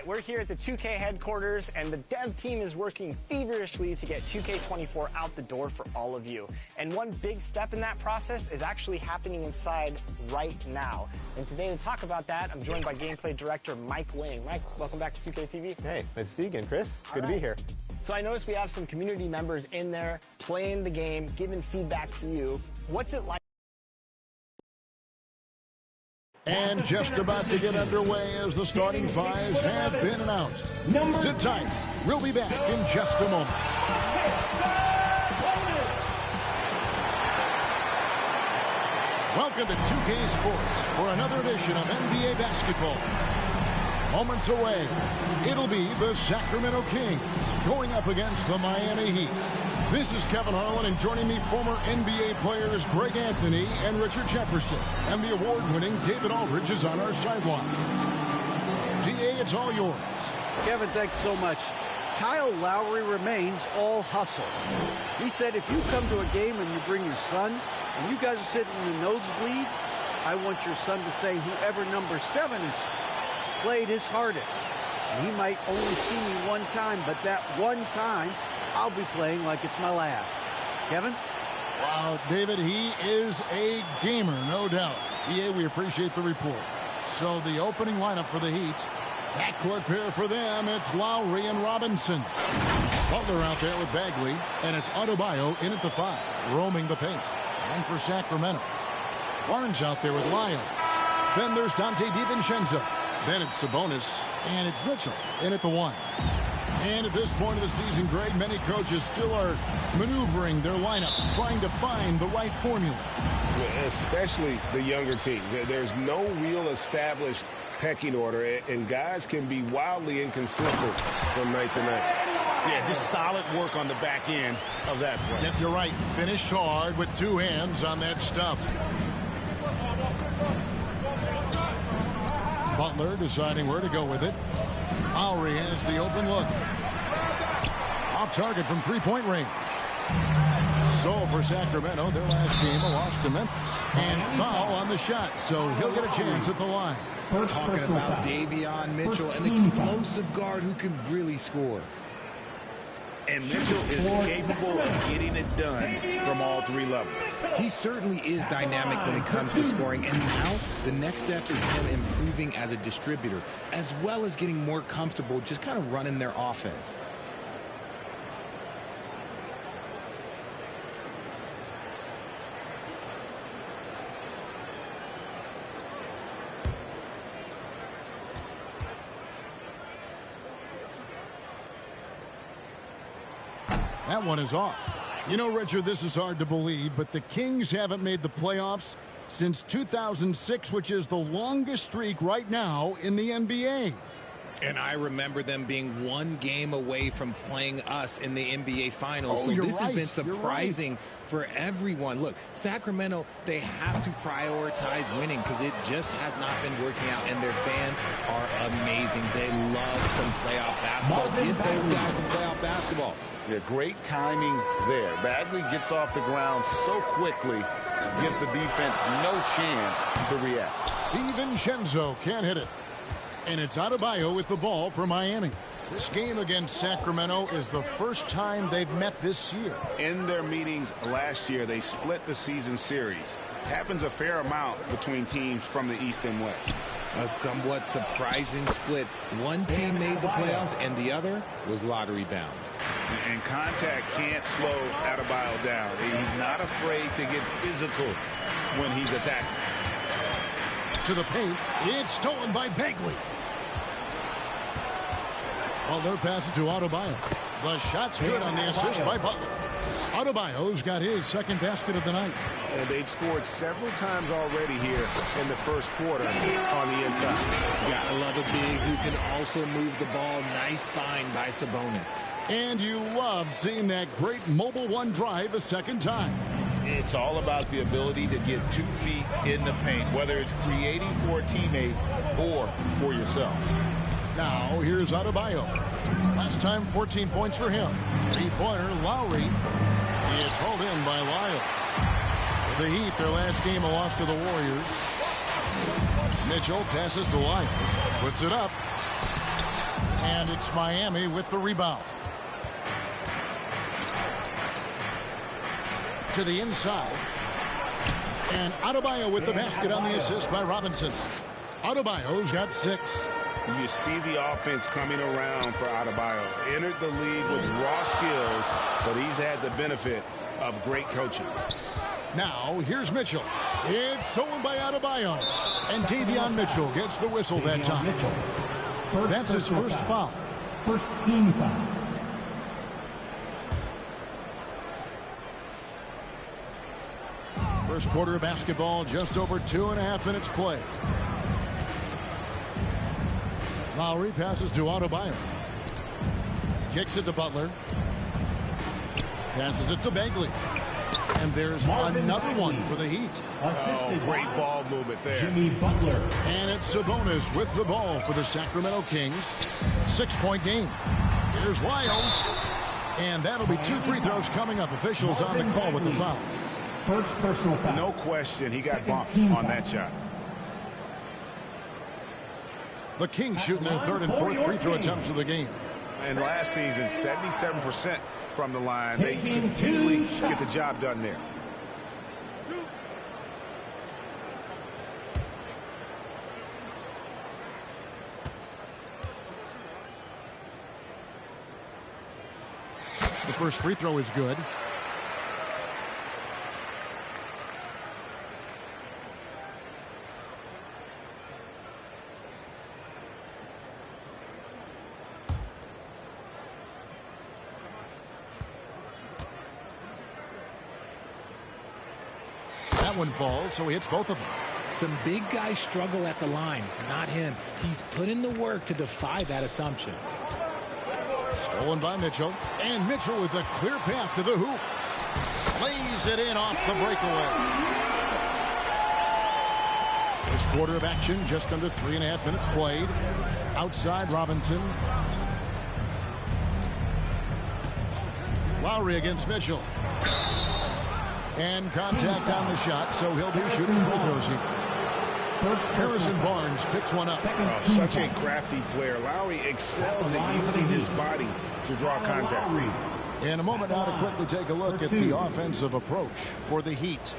right, we're here at the 2K headquarters, and the dev team is working feverishly to get 2K24 out the door for all of you. And one big step in that process is actually happening inside right now. And today to talk about that, I'm joined by gameplay director Mike Wing. Mike, welcome back to 2K TV. Hey, nice to see you again, Chris. Good to be here. So I noticed we have some community members in there playing the game, giving feedback to you. What's it like? And just about to get underway as the starting fives have been announced. Sit tight. We'll be back in just a moment. Welcome to 2K Sports for another edition of NBA basketball. Moments away, it'll be the Sacramento Kings going up against the Miami Heat. This is Kevin Harlan, and joining me, former NBA players Greg Anthony and Richard Jefferson. And the award-winning David Aldridge is on our sideline. DA, it's all yours. Kevin, thanks so much. Kyle Lowry remains all hustle. He said if you come to a game and you bring your son, and you guys are sitting in the nosebleeds, I want your son to say whoever number 7 is played his hardest. And he might only see me one time, but that one time, I'll be playing like it's my last. Kevin? Wow, David, he is a gamer, no doubt. EA, we appreciate the report. So the opening lineup for the Heat, backcourt pair for them, it's Lowry and Robinson. Butler out there with Bagley, and it's Adebayo in at the 5, roaming the paint. And for Sacramento, Barnes out there with Lyons. Then there's Dante DiVincenzo. Then it's Sabonis, and it's Mitchell in at the 1. And at this point of the season, Greg, many coaches still are maneuvering their lineups, trying to find the right formula. Especially the younger teams. There's no real established pecking order, and guys can be wildly inconsistent from night to night. Yeah, just solid work on the back end of that play. Yep, you're right. Finished hard with 2 hands on that stuff. Butler deciding where to go with it. Lowry has the open look. Off target from three-point range. So for Sacramento, their last game, a loss to Memphis. And foul on the shot, so he'll get a chance at the line. Talking about Davion Mitchell, an explosive guard who can really score. And Mitchell is capable of getting it done from all 3 levels. He certainly is dynamic when it comes to scoring. And now the next step is him improving as a distributor, as well as getting more comfortable just kind of running their offense. That one is off. You know, Richard, this is hard to believe, but the Kings haven't made the playoffs since 2006, which is the longest streak right now in the NBA. And I remember them being 1 game away from playing us in the NBA Finals. So this has been surprising for everyone. Look, Sacramento, they have to prioritize winning because it just has not been working out. And their fans are amazing. They love some playoff basketball. Get those guys some playoff basketball. Yeah, great timing there. Bagley gets off the ground so quickly, gives the defense no chance to react. DiVincenzo can't hit it. And it's Adebayo with the ball for Miami. This game against Sacramento is the first time they've met this year. In their meetings last year, they split the season series. Happens a fair amount between teams from the East and West. A somewhat surprising split. One team made the playoffs and the other was lottery bound. And contact can't slow Adebayo down. He's not afraid to get physical when he's attacking. To the paint, it's stolen by Bagley. Butler passes to Adebayo. The shot's good on the assist by Butler. Adebayo's got his second basket of the night. And they've scored several times already here in the first quarter on the inside. Gotta love a big who can also move the ball. Nice find by Sabonis. And you love seeing that great mobile 1 drive a second time. It's all about the ability to get 2 feet in the paint, whether it's creating for a teammate or for yourself. Now, here's Adebayo. Last time, 14 points for him. 3-pointer, Lowry. It's hauled in by Lyles. For the Heat, their last game, a loss to the Warriors. Mitchell passes to Lyles. Puts it up. And it's Miami with the rebound. To the inside. And Adebayo with the basket on the assist by Robinson. Adebayo's got 6. You see the offense coming around for Adebayo. Entered the league with raw skills, but he's had the benefit of great coaching. Now, here's Mitchell. It's stolen by Adebayo. And Davion Mitchell gets the whistle that time. That's his first foul. First team foul. First quarter of basketball, just over 2.5 minutes played. Lowry passes to Adebayo. Kicks it to Butler. Passes it to Bagley. And there's another one for the Heat. Oh, great ball movement there. Jimmy Butler. And it's Sabonis with the ball for the Sacramento Kings. 6-point game. Here's Lyles. And that'll be 2 free throws coming up. Officials on the call with the foul. First personal foul. No question, he got bumped on that shot. The Kings shooting their 3rd and 4th free throw attempts of the game. And last season, 77% from the line. They can easily get the job done there. The first free throw is good. That one falls, so he hits both of them. Some big guys struggle at the line, not him. He's put in the work to defy that assumption. Stolen by Mitchell. And Mitchell with a clear path to the hoop. Lays it in off the breakaway. First quarter of action, just under 3.5 minutes played. Outside Robinson. Lowry against Mitchell. And contact on the shot, so he'll be shooting free throws here. Harrison Barnes picks one up. Such a crafty player. Lowry excels at using his body to draw contact. In a moment now to quickly take a look at the offensive approach for the Heat.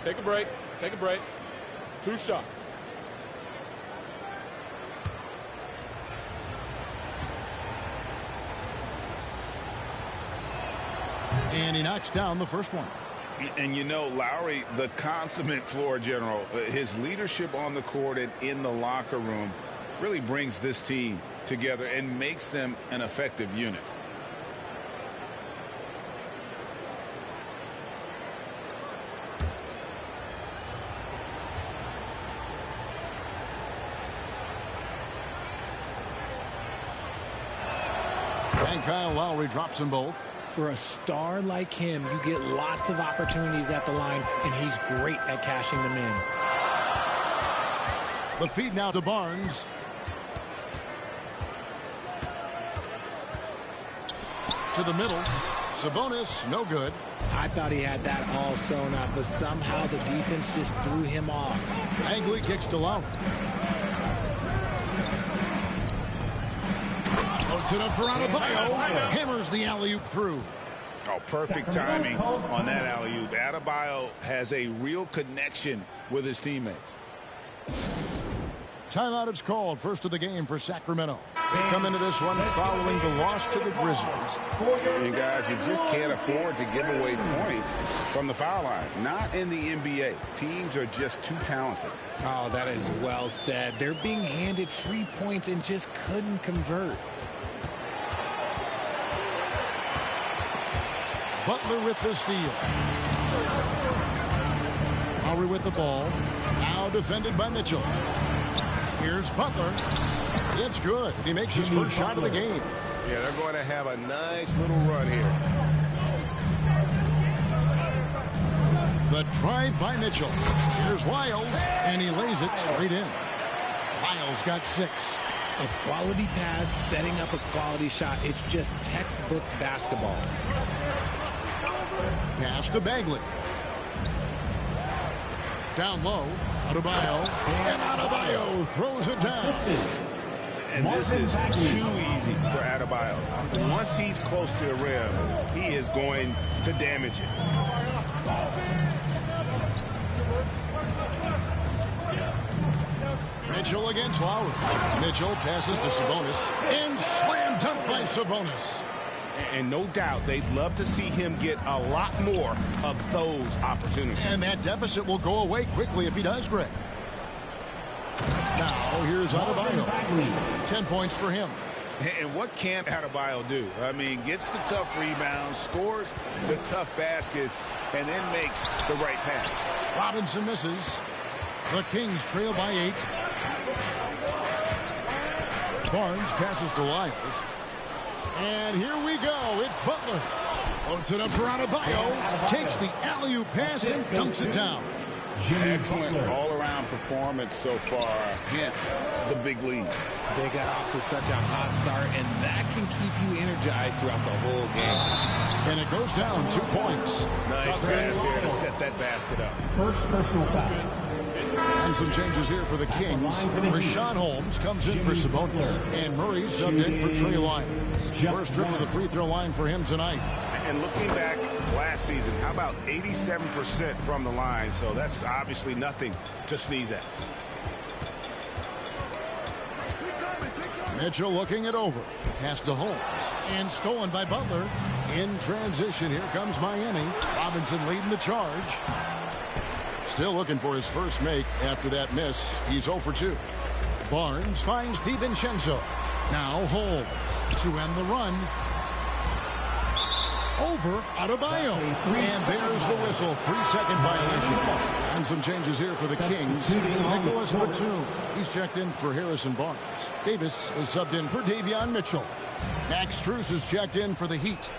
Take a break. Take a break. 2 shots. And he knocks down the first one. And you know, Lowry, the consummate floor general, his leadership on the court and in the locker room really brings this team together and makes them an effective unit. And Kyle Lowry drops them both. For a star like him, you get lots of opportunities at the line, and he's great at cashing them in. The feed now to Barnes. To the middle. Sabonis, no good. I thought he had that all sewn up, but somehow the defense just threw him off. Bagley kicks to Lowry. Puts it up for Adebayo. Hammers the alley-oop through. Oh, perfect timing on that alley-oop. Adebayo has a real connection with his teammates. Timeout is called. First of the game for Sacramento. They come into this one following the loss to the Grizzlies. And guys, you just can't afford to give away points from the foul line. Not in the NBA. Teams are just too talented. Oh, that is well said. They're being handed free points and just couldn't convert. Butler with the steal. Lowry with the ball. Now defended by Mitchell. Here's Butler. It's good. He makes his first shot of the game. Yeah, they're going to have a nice little run here. The drive by Mitchell. Here's Lyles, and he lays it straight in. Lyles got 6. A quality pass, setting up a quality shot. It's just textbook basketball. Pass to Bagley. Down low. Adebayo. And Adebayo throws it down. And this is too easy for Adebayo. Once he's close to the rim, he is going to damage it. Mitchell against Lowry. Mitchell passes to Sabonis. And slam dunk by Sabonis. And no doubt they'd love to see him get a lot more of those opportunities. And that deficit will go away quickly if he does, Greg. Now here's Adebayo. 10 points for him. And what can't Adebayo do? I mean, gets the tough rebounds, scores the tough baskets, and then makes the right pass. Robinson misses. The Kings trail by 8. Barnes passes to Lyles. And here we go. It's Butler. Loads it up for Adebayo. Takes the alley-oop pass and dunks it down. Excellent all-around performance so far, hence the big lead. They got off to such a hot start, and that can keep you energized throughout the whole game. And it goes down 2 points. Nice pass here to set that basket up. First personal foul. And some changes here for the Kings. Rashawn Holmes comes in for Sabonis. And Murray subbed in for Trey Lyons. First trip to the free throw line for him tonight. And looking back last season, how about 87% from the line? So that's obviously nothing to sneeze at. Mitchell looking it over. Pass to Holmes. And stolen by Butler. In transition, here comes Miami. Robinson leading the charge. Still looking for his first make after that miss. He's 0 for 2. Barnes finds DiVincenzo. Now Holmes to end the run. Over Adebayo. And there's the whistle. 3-second violation. And some changes here for the Kings. Nicholas Batum. He's checked in for Harrison Barnes. Davis is subbed in for Davion Mitchell. Max Strus is checked in for the Heat.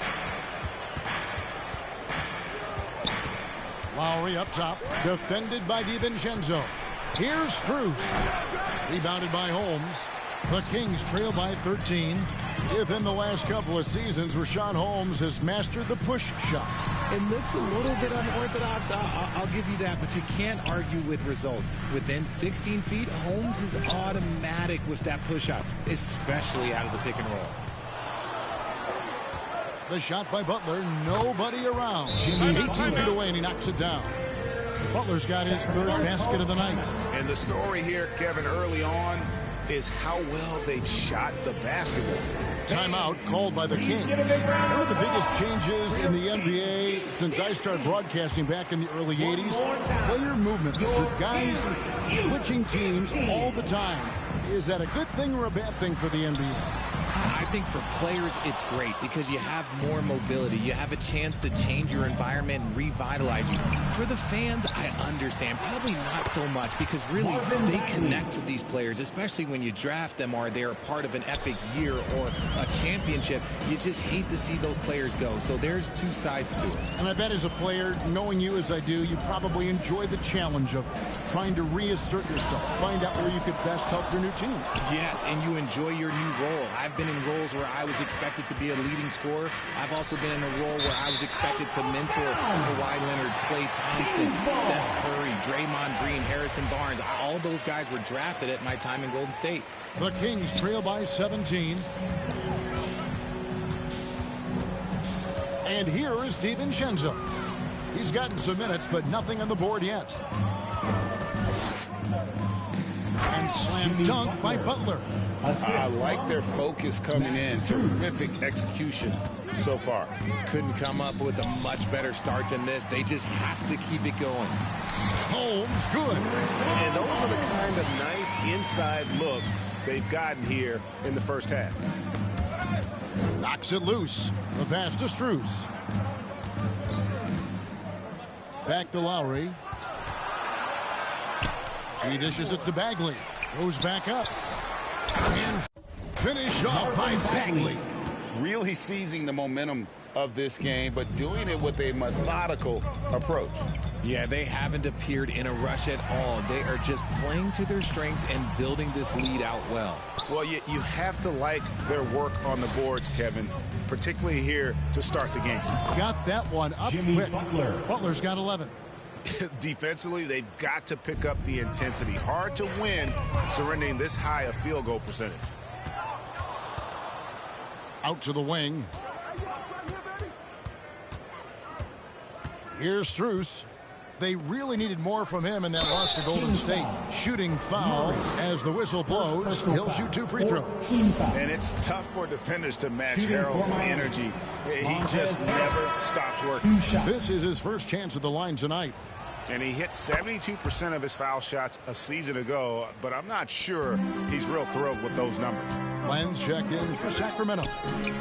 Lowry up top. Defended by DiVincenzo. Here's Strus. Rebounded by Holmes. The Kings trail by 13. If in the last couple of seasons, Rashawn Holmes has mastered the push shot. It looks a little bit unorthodox. I'll give you that, but you can't argue with results. Within 16 feet, Holmes is automatic with that push out, especially out of the pick and roll. The shot by Butler, nobody around. 18 feet away, and he knocks it down. Butler's got his third basket of the night. And the story here, Kevin, early on, is how well they've shot the basketball. Timeout called by the Kings. One of the biggest changes in the NBA since I started broadcasting back in the early 80s, player movement. Your guys switching teams all the time. Is that a good thing or a bad thing for the NBA? I think for players, it's great because you have more mobility. You have a chance to change your environment and revitalize you. For the fans, I understand. Probably not so much because really they connect to these players, especially when you draft them or they're a part of an epic year or a championship. You just hate to see those players go. So there's two sides to it. And I bet as a player, knowing you as I do, you probably enjoy the challenge of trying to reassert yourself, find out where you could best help your new team. Yes, and you enjoy your new role. I've been in roles where I was expected to be a leading scorer. I've also been in a role where I was expected to mentor Kawhi Leonard, Klay Thompson, Steph Curry, Draymond Green, Harrison Barnes. All those guys were drafted at my time in Golden State. The Kings trail by 17. And here is DiVincenzo. He's gotten some minutes, but nothing on the board yet. And slam dunk by Butler. I like their focus coming in. Terrific execution so far. Couldn't come up with a much better start than this. They just have to keep it going. Holmes, good. And those are the kind of nice inside looks they've gotten here in the first half. Knocks it loose. The pass to Strus. Back to Lowry. He dishes it to Bagley. Goes back up. And finished off by Bagley. Really seizing the momentum of this game, but doing it with a methodical approach. Yeah, they haven't appeared in a rush at all. They are just playing to their strengths and building this lead out well. Well, you have to like their work on the boards, Kevin, particularly here to start the game. Got that one up quick. Butler's got 11. Defensively, they've got to pick up the intensity. Hard to win surrendering this high a field goal percentage. Out to the wing. Here's Strus. They really needed more from him in that loss to Golden State. Shooting foul as the whistle blows. He'll shoot 2 free throws. And it's tough for defenders to match Harrell's energy. He just never stops working. This is his first chance at the line tonight. And he hit 72% of his foul shots a season ago, but I'm not sure he's real thrilled with those numbers. Lenz checked in for Sacramento.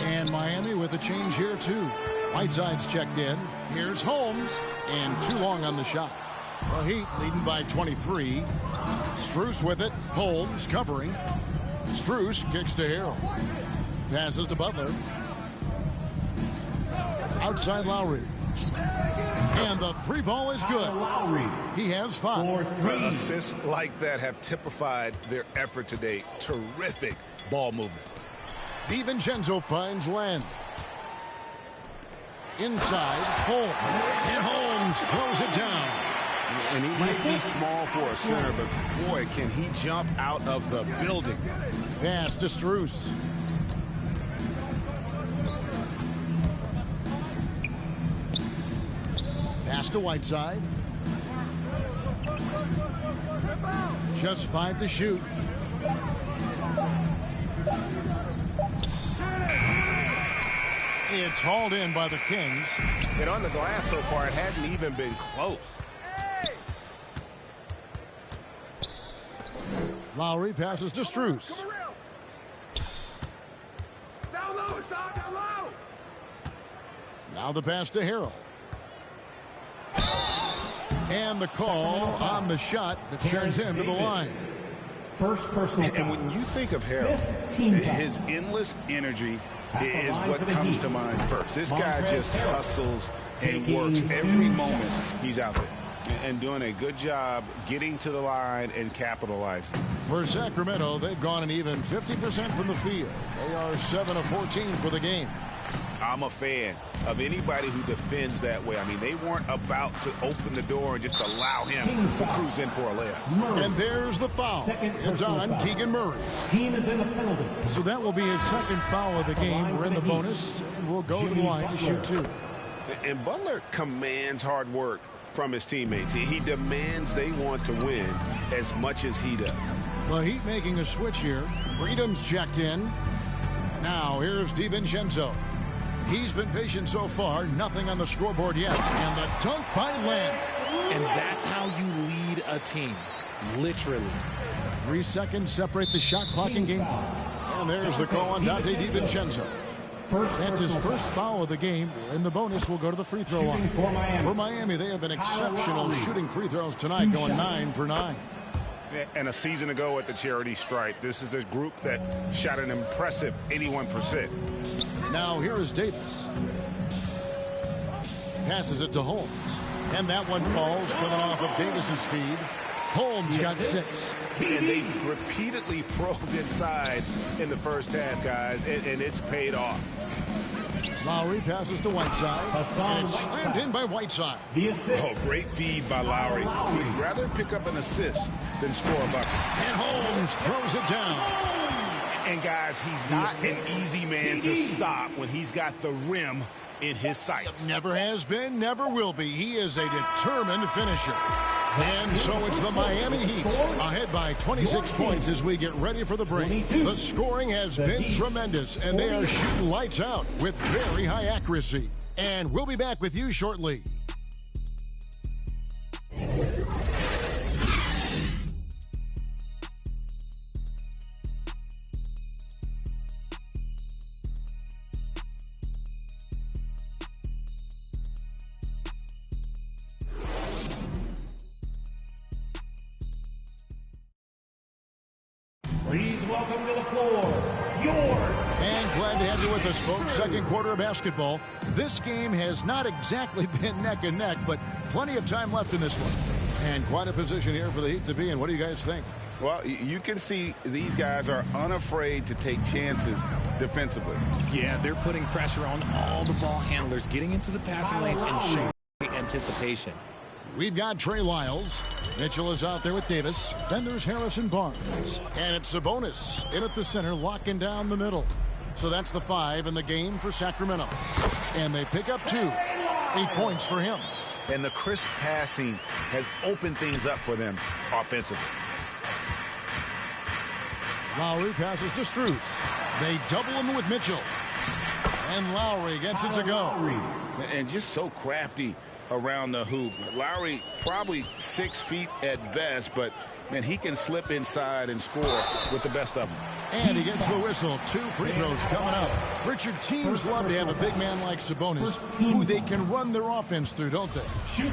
And Miami with a change here, too. Whiteside's checked in. Here's Holmes. And too long on the shot. The Heat leading by 23. Strus with it. Holmes covering. Strus kicks to Harrell. Passes to Butler. Outside Lowry. And the 3 ball is good. He has 5. Assists like that have typified their effort today. Terrific ball movement. DiVincenzo finds Len. Inside, Holmes. And Holmes throws it down. And he might be small for a center, but boy, can he jump out of the building. Pass to Strus. Pass to Whiteside. Just 5 to shoot. It's hauled in by the Kings. And on the glass so far, it hadn't even been close. Lowry passes to Strus. Now the pass to Harrell. And the call on the shot that sends him to the line. First personal foul. And when you think of Harrell, his endless energy is what comes to mind first. This guy just hustles and works every moment he's out there. And doing a good job getting to the line and capitalizing. For Sacramento, they've gone an even 50% from the field. They are 7 of 14 for the game. I'm a fan of anybody who defends that way. I mean, they weren't about to open the door and just allow him to cruise in for a layup. And there's the foul. It's on Keegan Murray. Team is in the penalty. So that will be his second foul of the game. We're in the bonus, and we'll go to the line to shoot 2. And Butler commands hard work from his teammates. He demands they want to win as much as he does. The Heat making a switch here. Freedom's checked in. Now here's DiVincenzo. He's been patient so far. Nothing on the scoreboard yet. And the dunk by Len. And that's how you lead a team. Literally. 3 seconds separate the shot clock and game clock. And there's the call on Dante DiVincenzo. That's his first foul of the game. In the bonus, we'll go to the free throw line. For Miami, they have been exceptional shooting free throws tonight, going 9 for 9. And a season ago at the charity stripe, this is a group that shot an impressive 81%. Now here is Davis. Passes it to Holmes. And that one falls coming off of Davis's feed. Holmes got 6. And they've repeatedly probed inside in the first half, guys, and it's paid off. Lowry passes to Whiteside. And it's slammed in by Whiteside. Oh, great feed by Lowry. He'd rather pick up an assist than score a bucket. And Holmes throws it down. And, guys, he's not an easy man to stop when he's got the rim in his sights. Never has been, never will be. He is a determined finisher. And so it's the Miami Heat ahead by 26 points as we get ready for the break. The scoring has been tremendous, and they are shooting lights out with very high accuracy. And we'll be back with you shortly. Please welcome to the floor, your... And Glad to have you with us, folks. Second quarter of basketball. This game has not exactly been neck and neck, but plenty of time left in this one. And quite a position here for the Heat to be in. What do you guys think? Well, you can see these guys are unafraid to take chances defensively. Yeah, they're putting pressure on all the ball handlers, getting into the passing lanes and showing anticipation. We've got Trey Lyles. Mitchell is out there with Davis. Then there's Harrison Barnes. And it's Sabonis in at the center, locking down the middle. So that's the 5 in the game for Sacramento. And they pick up 2. 8 points for him. And the crisp passing has opened things up for them offensively. Lowry passes to Strus. They double him with Mitchell. And Lowry gets it to go. And just so crafty around the hoop. Lowry probably 6 feet at best, but man, he can slip inside and score with the best of them. And he gets the whistle. 2 free throws coming up. Richard, teams love to have a big man like Sabonis who they can run their offense through, don't they?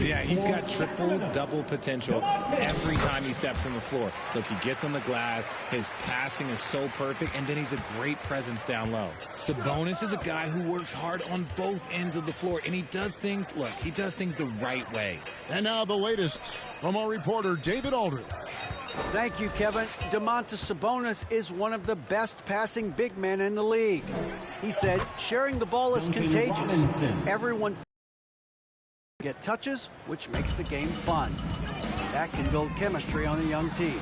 Yeah, he's got triple-double potential every time he steps on the floor. Look, he gets on the glass. His passing is so perfect, and then he's a great presence down low. Sabonis is a guy who works hard on both ends of the floor, and he does things, look, he does things the right way. And now the latest from our reporter, David Aldridge. Thank you, Kevin. Domantas Sabonis is one of the best passing big men in the league. He said, sharing the ball is contagious. Everyone get touches, which makes the game fun. That can build chemistry on a young team.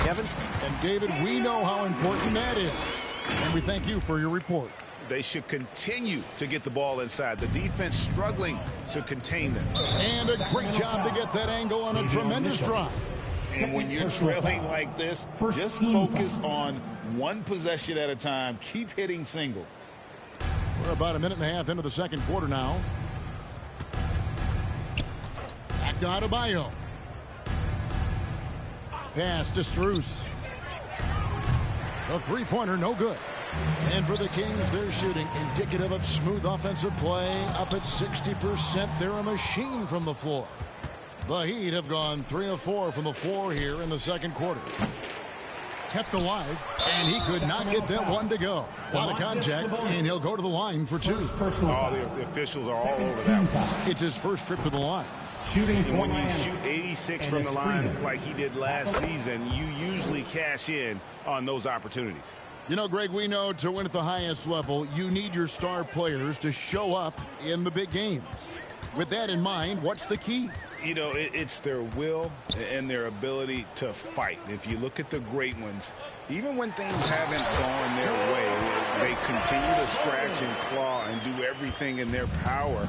Kevin? And David, we know how important that is. And we thank you for your report. They should continue to get the ball inside. The defense struggling to contain them. And a great job to get that angle on a tremendous drive. And when you're trailing like this, just focus on one possession at a time. Keep hitting singles. We're about a minute and a half into the second quarter now. Back to Adebayo. Pass to Strus. The three-pointer, no good. And for the Kings, they're shooting indicative of smooth offensive play. Up at 60%, they're a machine from the floor. The Heat have gone 3 of 4 from the floor here in the second quarter. Kept alive, and he could not get that one to go. A lot of contact, and he'll go to the line for 2. Oh, the officials are all over that one. It's his first trip to the line. And when you shoot 86 from the line like he did last season, you usually cash in on those opportunities. You know, Greg, we know to win at the highest level, you need your star players to show up in the big games. With that in mind, what's the key? You know, it's their will and their ability to fight. If you look at the great ones, even when things haven't gone their way, they continue to scratch and claw and do everything in their power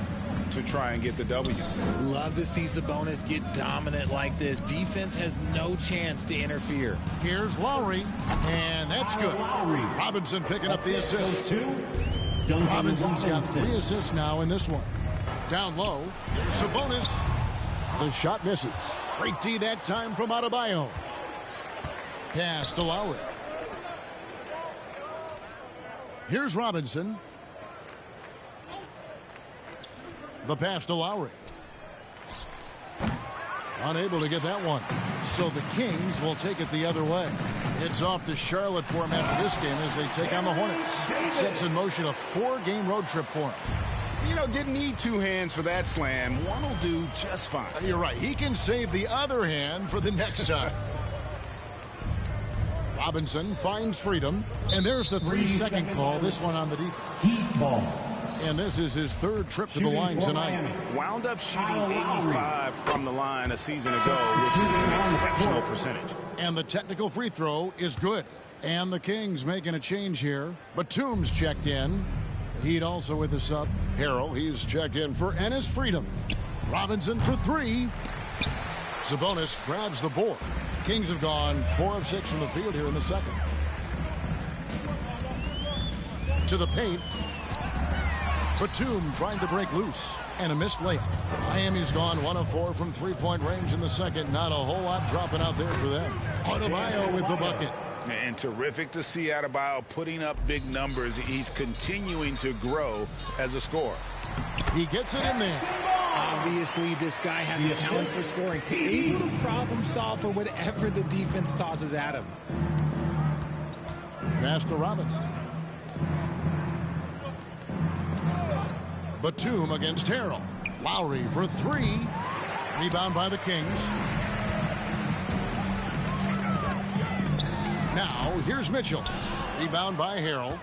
to try and get the W. Love to see Sabonis get dominant like this. Defense has no chance to interfere. Here's Lowry, and that's good. Robinson picking up the assist. Robinson's got 3 assists now in this one. Down low, Sabonis. The shot misses. Great D that time from Adebayo. Pass to Lowry. Here's Robinson. The pass to Lowry. Unable to get that one. So the Kings will take it the other way. It's off to Charlotte for him after this game as they take on the Hornets. Sets in motion a 4-game road trip for him. You know, didn't need 2 hands for that slam. One will do just fine. You're right. He can save the other hand for the next time. Robinson finds freedom. And there's the 3-second call. This one on the defense. Heat ball. And this is his 3rd trip to the line tonight. Wound up shooting 85 from the line a season ago, which is an exceptional percentage. And the technical free throw is good. And the Kings making a change here. Batum's checked in. Heat also with the sub. Harrell, he's checked in for Ennis Freedom. Robinson for 3. Sabonis grabs the board. Kings have gone 4 of 6 from the field here in the second. To the paint. Batum trying to break loose. And a missed layup. Miami's gone 1 of 4 from 3-point range in the second. Not a whole lot dropping out there for them. Adebayo with the bucket. And terrific to see Adebayo putting up big numbers. He's continuing to grow as a scorer. He gets it in there. Obviously, this guy has a talent for scoring. Able to problem solve for whatever the defense tosses at him. Pass to Robinson. Batum against Harrell. Lowry for three. Rebound by the Kings. Now, here's Mitchell. Rebound by Harrell.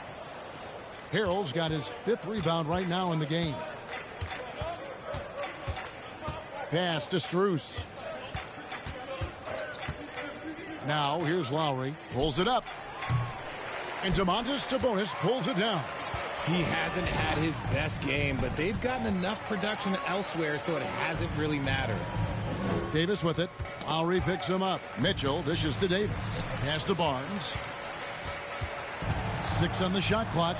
Harrell's got his fifth rebound right now in the game. Pass to Strus. Now, here's Lowry. Pulls it up. And Domantas Sabonis pulls it down. He hasn't had his best game, but they've gotten enough production elsewhere, so it hasn't really mattered. Davis with it. Lowry picks him up. Mitchell dishes to Davis. Pass to Barnes. 6 on the shot clock.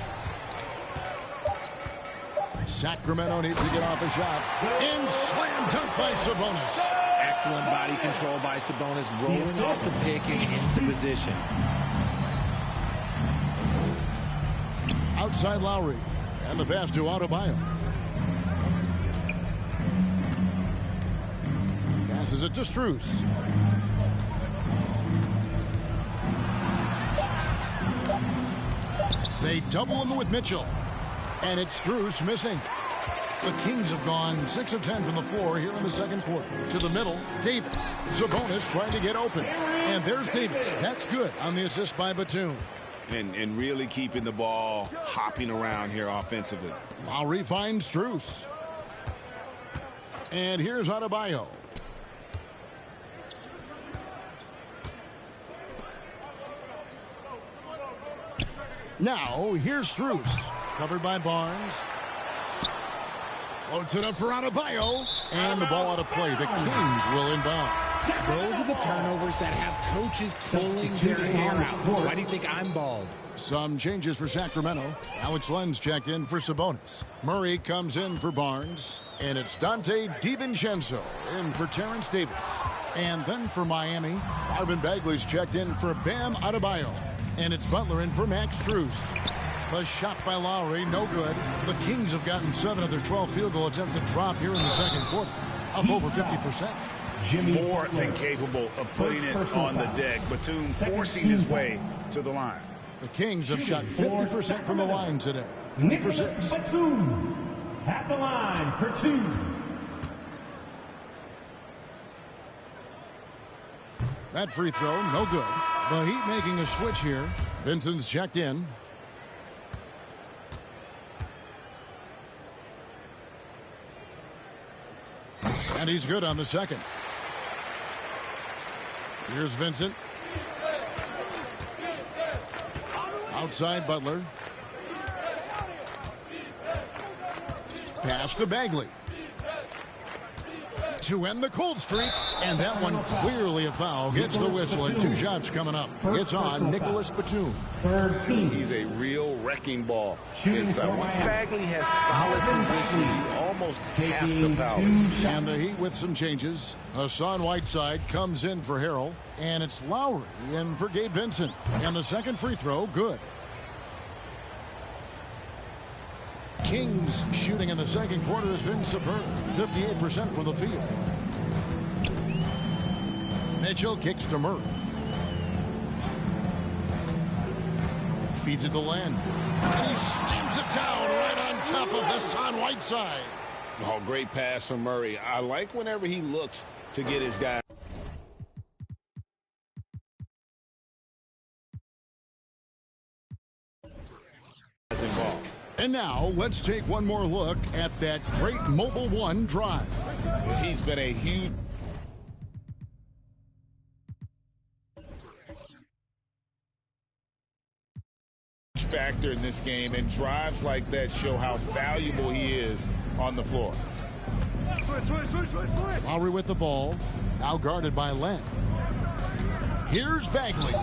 Sacramento needs to get off a shot. In slam dunk by Sabonis. Excellent body control by Sabonis, rolling off the pick and into position. Outside Lowry. And the pass to Adebayo. Passes it to Strus. They double him with Mitchell. And it's Strus missing. The Kings have gone 6 of 10 from the floor here in the second quarter. To the middle, Davis. Sabonis trying to get open. And there's Davis. That's good on the assist by Batum. And really keeping the ball hopping around here offensively. Lowry finds Strus. And here's Adebayo. Now, here's Strus. Covered by Barnes. Floats it up for Adebayo. And the ball out of play. The Kings will inbound. Those are the turnovers that have coaches pulling their hair out. Why do you think I'm bald? Some changes for Sacramento. Alex Len's checked in for Sabonis. Murray comes in for Barnes. And it's Dante DiVincenzo in for Terrence Davis. And then for Miami, Marvin Bagley's checked in for Bam Adebayo. And it's Butler in for Max Strus. The shot by Lowry, no good. The Kings have gotten 7 of their 12 field goal attempts to drop here in the second quarter. Up over 50%. More than capable of putting it on the deck. Batum forcing his way to the line. The Kings have shot 50% from the line today. 3 for 6. Batum at the line for 2. That free throw, no good. The Heat making a switch here. Vincent's checked in. And he's good on the second. Here's Vincent. Outside Butler. Pass to Bagley. To end the cold streak. And that one clearly a foul. Gets the whistle and 2 shots coming up. It's on Nicholas Batum. He's a real wrecking ball inside. Once Bagley has solid position, you almost have to foul him. And the Heat with some changes. Hassan Whiteside comes in for Harrell. And it's Lowry in for Gabe Vincent. And the second free throw, good. Kings shooting in the second quarter has been superb. 58% from the field. Mitchell kicks to Murray. Feeds it to Len. And he slams it down right on top of Hassan Whiteside. Oh, great pass from Murray. I like whenever he looks to get his guy. Involved. And now, let's take one more look at that great Mobile One drive. He's been a huge factor in this game, and drives like that show how valuable he is on the floor. Lowry with the ball, now guarded by Len. Here's Bagley.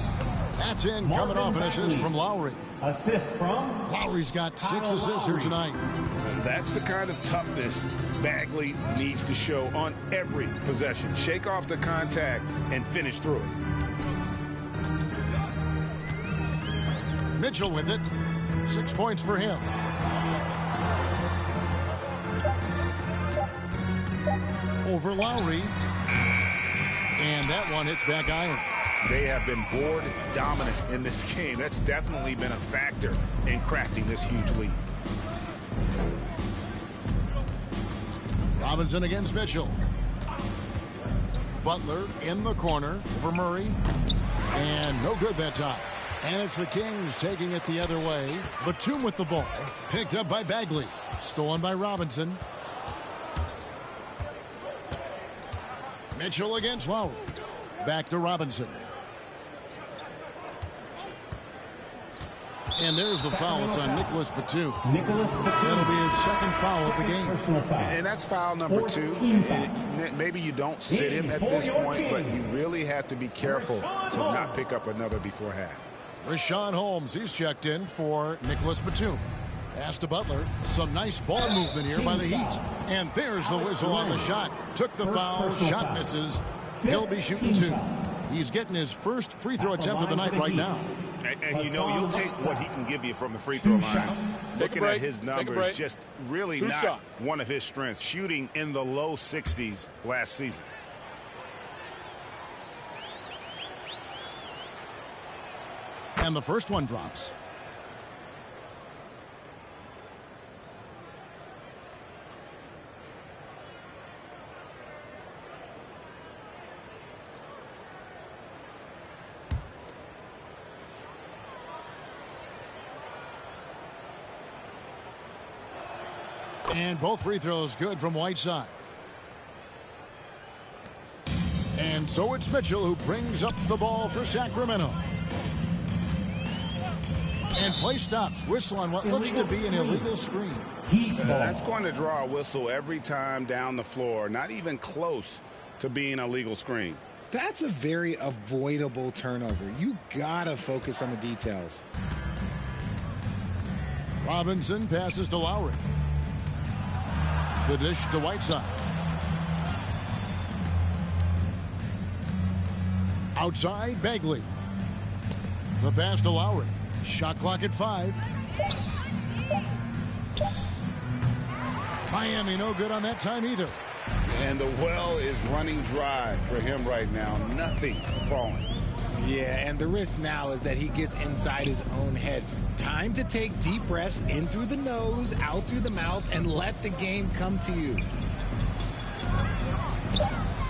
That's in, coming off an assist from Lowry. Assist from Lowry's got 6 assists here tonight. And that's the kind of toughness Bagley needs to show on every possession. Shake off the contact and finish through it. Mitchell with it. 6 points for him. Over Lowry. And that one hits back iron. They have been board dominant in this game. That's definitely been a factor in crafting this huge lead. Robinson against Mitchell. Butler in the corner for Murray. And no good that time. And it's the Kings taking it the other way. Batum with the ball. Picked up by Bagley. Stolen by Robinson. Mitchell against Lowry. Back to Robinson. And there's the foul. It's on Nicholas Batum. That'll be his second foul of the game. And that's foul number 2. And maybe you don't sit him at this point, but you really have to be careful to not pick up another before half. Rashawn Holmes, he's checked in for Nicholas Batum. Pass to Butler. Some nice ball movement here by the Heat. And there's the whistle on the shot. Took the foul. Shot misses. He'll be shooting 2. He's getting his first free throw attempt of the night right now. And you know, you'll take what he can give you from the free throw line. Looking at his numbers, just really not one of his strengths. Shooting in the low 60s last season. And the first one drops. And both free throws good from Whiteside. And so it's Mitchell who brings up the ball for Sacramento. And play stops. Whistle on what looks to be an illegal screen. That's going to draw a whistle every time down the floor. Not even close to being a legal screen. That's a very avoidable turnover. You gotta focus on the details. Robinson passes to Lowry. The dish to Whiteside. Outside, Bagley. The pass to Lowry. Shot clock at 5. Miami no good on that time either. And the well is running dry for him right now. Nothing falling. Yeah, and the risk now is that he gets inside his own head. Time to take deep breaths in through the nose, out through the mouth, and let the game come to you.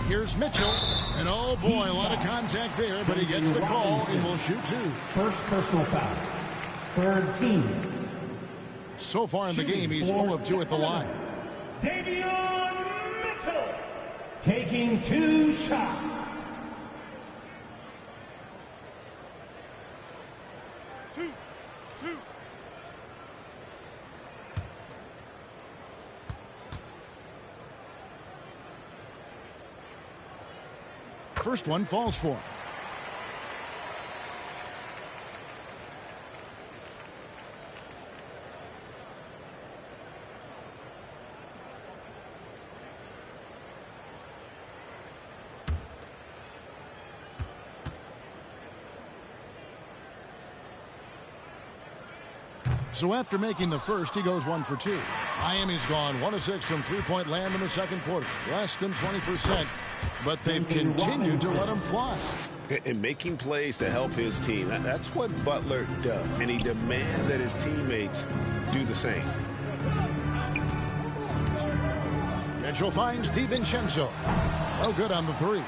Here's Mitchell. And oh boy, a lot of contact there, but he gets the call and will shoot 2. First personal foul. Third team. So far in the game, he's 0 of 2 at the line. Davion Mitchell taking 2 shots. First one falls for him. So after making the first, he goes 1 for 2. Miami's gone 1 of 6 from three-point land in the second quarter. Less than 20%. But they've continued to let him fly. And making plays to help his team. That's what Butler does. And he demands that his teammates do the same. Mitchell finds DiVincenzo. No good on the 3.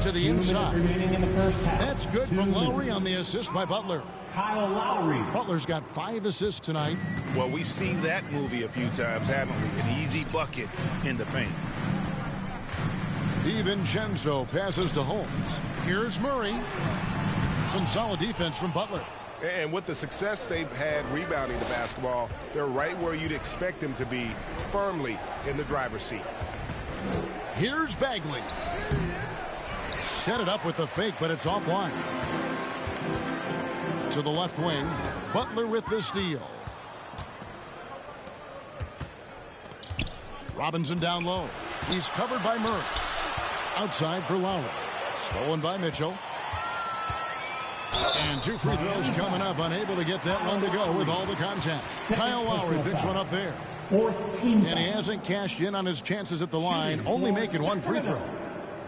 To the inside. That's good from Lowry on the assist by Butler. Kyle Lowry. Butler's got 5 assists tonight. Well, we've seen that movie a few times, haven't we? An easy bucket in the paint. DiVincenzo passes to Holmes. Here's Murray. Some solid defense from Butler. And with the success they've had rebounding the basketball, they're right where you'd expect them to be, firmly in the driver's seat. Here's Bagley. Set it up with the fake, but it's offline. To the left wing. Butler with the steal. Robinson down low. He's covered by Murray. Outside for Lowry. Stolen by Mitchell. And 2 free throws coming up. Unable to get that one to go with all the contact. Kyle Lowry picks one up there. And he hasn't cashed in on his chances at the line. Only making 1 free throw.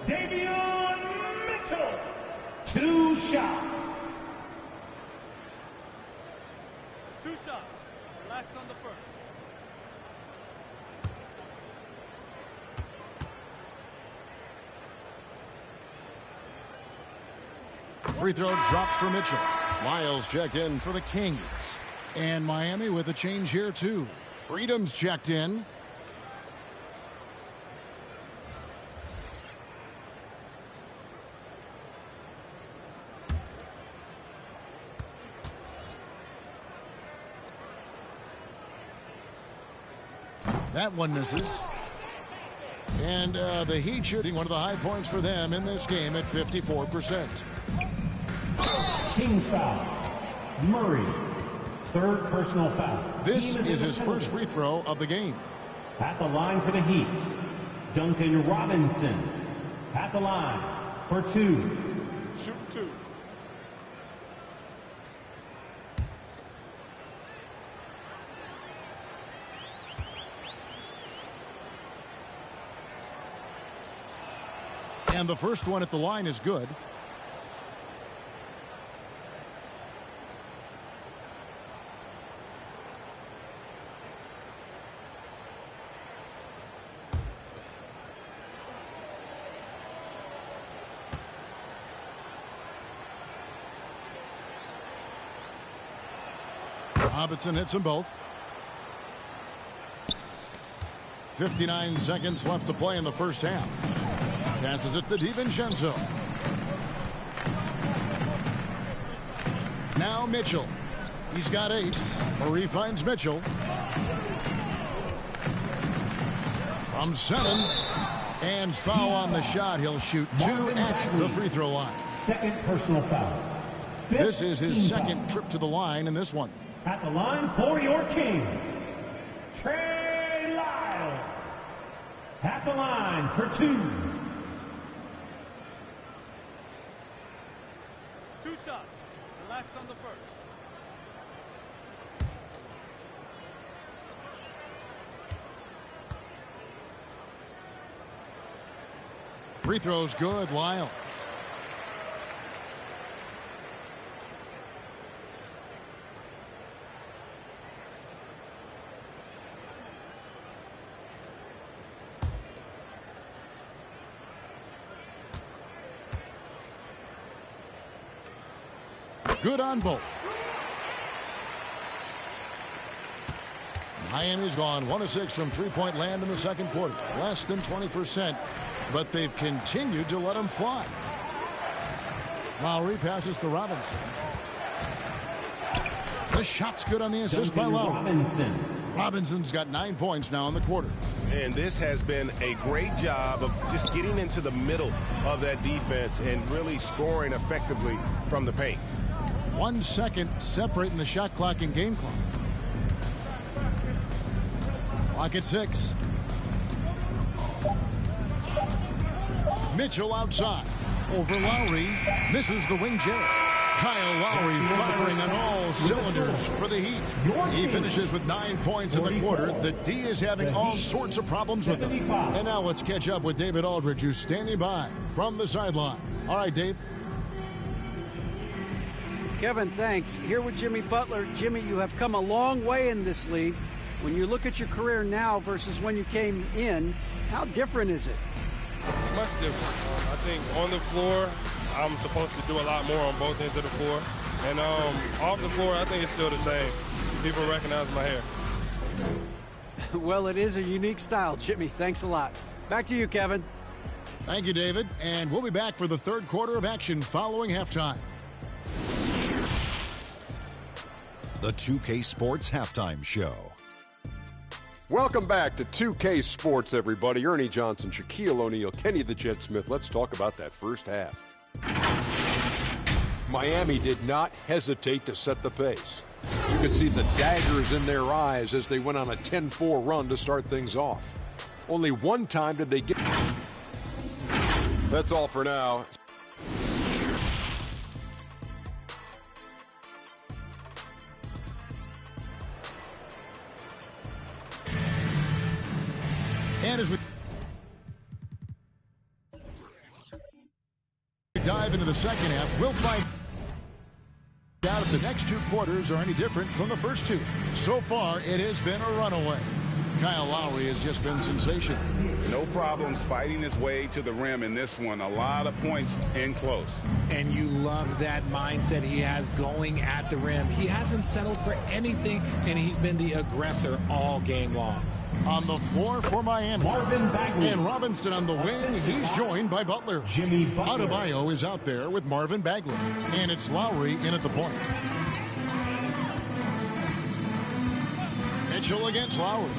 Davion Mitchell. 2 shots. 2 shots. Relax on the first. Free throw drops for Mitchell. Lyles checked in for the Kings. And Miami with a change here, too. Freedom's checked in. That one misses. And the Heat shooting one of the high points for them in this game at 54%. Kings foul. Murray. Third personal foul. This is his first free throw of the game. At the line for the Heat, Duncan Robinson. At the line for 2. Shoot 2. And the first one at the line is good. Robinson hits them both. 59 seconds left to play in the first half. Passes it to DiVincenzo. Now Mitchell. He's got 8. Murray finds Mitchell. From 7. And foul on the shot. He'll shoot 2 at the free throw line. Second personal foul. This is his second trip to the line in this one. At the line for your Kings, Trey Lyles. At the line for 2. 2 shots. Relax on the first. Free throws good, Lyles. Good on both. Miami's gone 1 of 6 from three-point land in the second quarter. Less than 20%, but they've continued to let them fly. Lowry passes to Robinson. The shot's good on the assist by Lowry. Robinson's got 9 points now in the quarter. And this has been a great job of just getting into the middle of that defense and really scoring effectively from the paint. 1 second separating the shot clock and game clock. Clock at 6. Mitchell outside. Over Lowry. Misses the wing J. Kyle Lowry firing on all cylinders for the Heat. He finishes with 9 points in the quarter. The D is having all sorts of problems with him. And now let's catch up with David Aldridge, who's standing by from the sideline. All right, Dave. Kevin, thanks. Here with Jimmy Butler. Jimmy, you have come a long way in this league. When you look at your career now versus when you came in, how different is it? Much different. I think on the floor, I'm supposed to do a lot more on both ends of the floor. And off the floor, I think it's still the same. People recognize my hair. Well, it is a unique style, Jimmy. Thanks a lot. Back to you, Kevin. Thank you, David. And we'll be back for the third quarter of action following halftime. The 2K Sports Halftime Show. Welcome back to 2K Sports, everybody. Ernie Johnson, Shaquille O'Neal, Kenny the Jet Smith. Let's talk about that first half. Miami did not hesitate to set the pace. You could see the daggers in their eyes as they went on a 10-4 run to start things off. Only one time did they get... That's all for now. And as we dive into the second half, we'll find out if the next 2 quarters are any different from the first 2. So far, it has been a runaway. Kyle Lowry has just been sensational. No problems fighting his way to the rim in this one. A lot of points in close. And you love that mindset he has going at the rim. He hasn't settled for anything, and he's been the aggressor all game long. On the floor for Miami, Marvin Bagley. And Robinson on the wing. He's joined by Butler. Jimmy Butler. Adebayo is out there with Marvin Bagley. And it's Lowry in at the point. Mitchell against Lowry.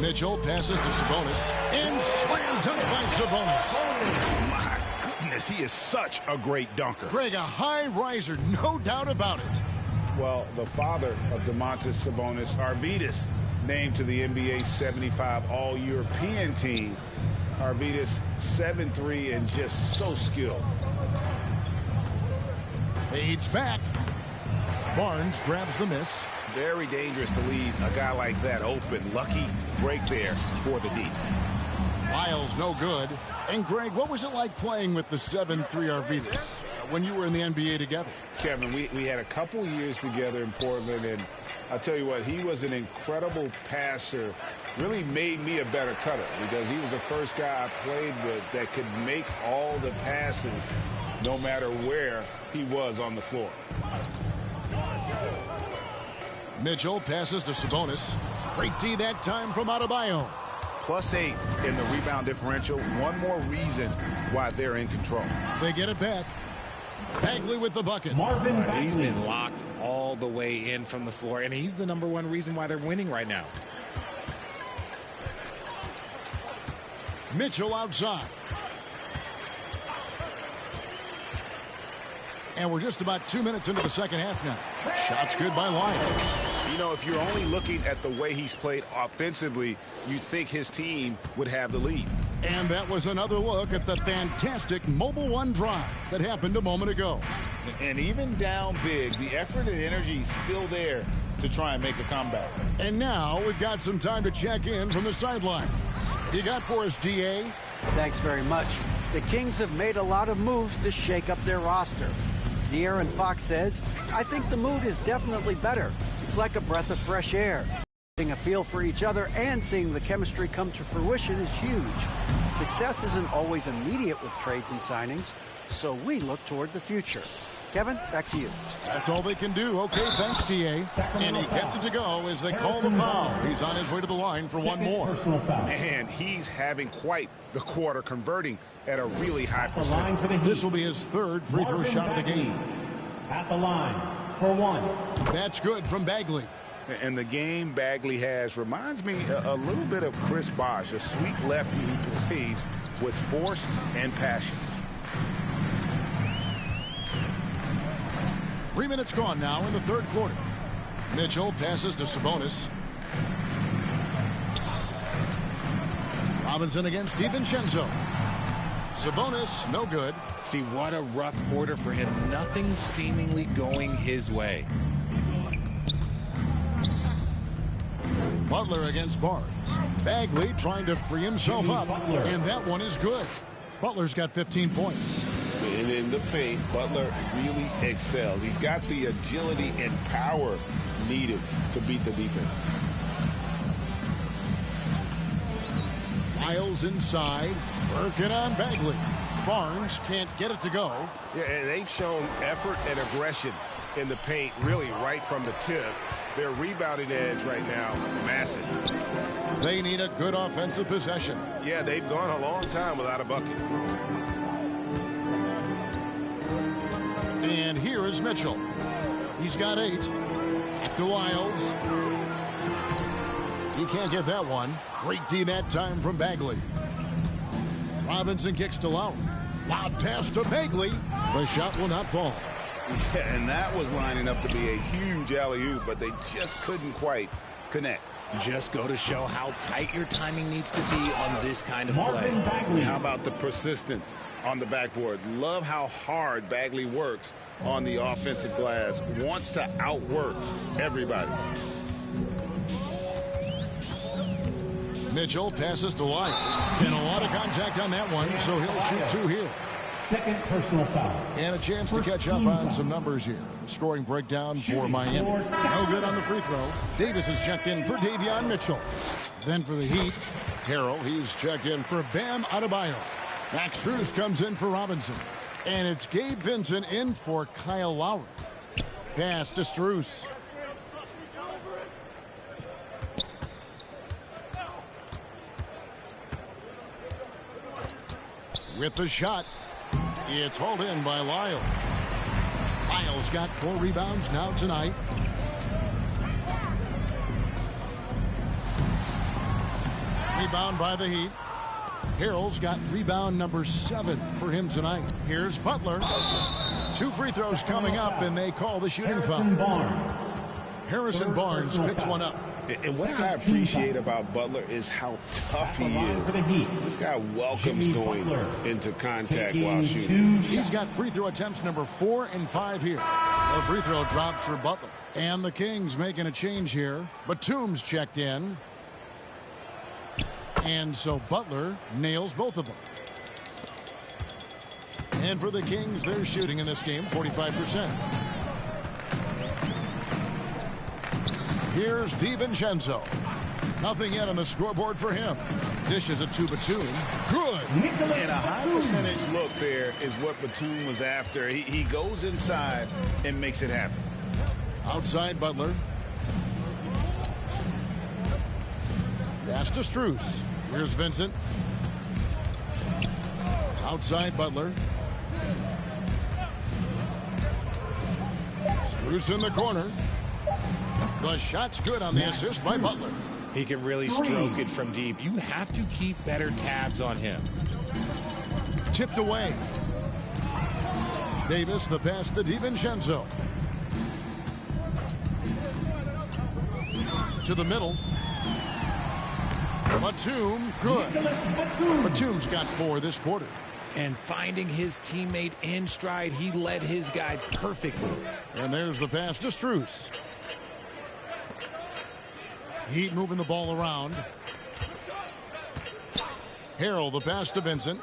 Mitchell passes to Sabonis. And slam dunk by Sabonis. My goodness, he is such a great dunker. Greg, a high riser, no doubt about it. Well, the father of Domantas Sabonis, Arvydas, named to the NBA 75 All-European team. Arvydas 7'3" and just so skilled. Fades back. Barnes grabs the miss. Very dangerous to leave a guy like that open. Lucky break there for the D. Lyles no good. And Greg, what was it like playing with the 7'3" Arvydas when you were in the NBA together? Kevin, we had a couple years together in Portland, and I'll tell you what, he was an incredible passer. Really made me a better cutter because he was the first guy I played with that could make all the passes no matter where he was on the floor. Mitchell passes to Sabonis. Great D that time from Adebayo. +8 in the rebound differential. One more reason why they're in control. They get it back. Bagley with the bucket. Marvin Bagley. He's been locked all the way in from the floor, and he's the #1 reason why they're winning right now. Mitchell outside. And we're just about 2 minutes into the second half now. Shots good by Lyles. You know, if you're only looking at the way he's played offensively, you'd think his team would have the lead. And that was another look at the fantastic Mobile One drive that happened a moment ago. And even down big, the effort and energy is still there to try and make a comeback. And now we've got some time to check in from the sidelines. You got for us, DA? Thanks very much. The Kings have made a lot of moves to shake up their roster. De'Aaron Fox says, I think the mood is definitely better. It's like a breath of fresh air. Getting a feel for each other and seeing the chemistry come to fruition is huge. Success isn't always immediate with trades and signings, so we look toward the future. Kevin, back to you. That's all they can do. Okay, thanks, DA. And he gets it to go as they call the foul. He's on his way to the line for one more. And he's having quite the quarter, converting at a really high percentage. This will be his third free throw shot of the game. At the line for one. That's good from Bagley. And the game Bagley has reminds me a little bit of Chris Bosh, a sweet lefty who plays with force and passion. 3 minutes gone now in the third quarter. Mitchell passes to Sabonis. Robinson against DiVincenzo. Sabonis, no good. See, what a rough quarter for him. Nothing seemingly going his way. Butler against Barnes. Bagley trying to free himself up. And that one is good. Butler's got 15 points. And in the paint, Butler really excels. He's got the agility and power needed to beat the defense. Lyles inside. Working on Bagley. Barnes can't get it to go. Yeah, and they've shown effort and aggression in the paint, really right from the tip. Their rebounding edge right now, massive. They need a good offensive possession. Yeah, they've gone a long time without a bucket. And here is Mitchell. He's got 8. Back to Lyles. He can't get that one. Great D that time from Bagley. Robinson kicks to Lowry. Loud pass to Bagley. The shot will not fall. Yeah, and that was lining up to be a huge alley-oop, but they just couldn't quite connect. Just go to show how tight your timing needs to be on this kind of play. How about the persistence on the backboard? Love how hard Bagley works on the offensive glass. Wants to outwork everybody. Mitchell passes to Lyles. And a lot of contact on that one, so he'll shoot 2 here. Second personal foul. And a chance to catch up on some numbers here. The scoring breakdown for Miami. No good on the free throw. Davis is checked in for Davion Mitchell. Then for the Heat, Harrell, he's checked in for Bam Adebayo. Max Strus comes in for Robinson. And it's Gabe Vincent in for Kyle Lowry. Pass to Strus. With the shot, it's hauled in by Lyles. Lyles got 4 rebounds now tonight. Rebound by the Heat. Harrell's got rebound number 7 for him tonight. Here's Butler. 2 free throws coming up, and they call the shooting foul. Harrison Barnes picks one up. And what I appreciate about Butler is how tough he is. This guy welcomes going into contact while shooting. He's got free throw attempts number 4 and 5 here. No free throw drops for Butler. And the Kings making a change here. Batum's checked in. And so Butler nails both of them. And for the Kings, they're shooting in this game 45%. Here's DiVincenzo. Nothing yet on the scoreboard for him. Dishes it to Batum. Good. And a high percentage look there is what Batum was after. He goes inside and makes it happen. Outside Butler. Pass to Strus. Here's Vincent. Outside Butler. Strus in the corner. The shot's good on the assist by Butler. He can really stroke it from deep. You have to keep better tabs on him. Tipped away. Davis, the pass to DiVincenzo. To the middle. Batum, good. Batum's got 4 this quarter. And finding his teammate in stride, he led his guy perfectly. And there's the pass to Strus. Heat moving the ball around. Harrell, the pass to Vincent.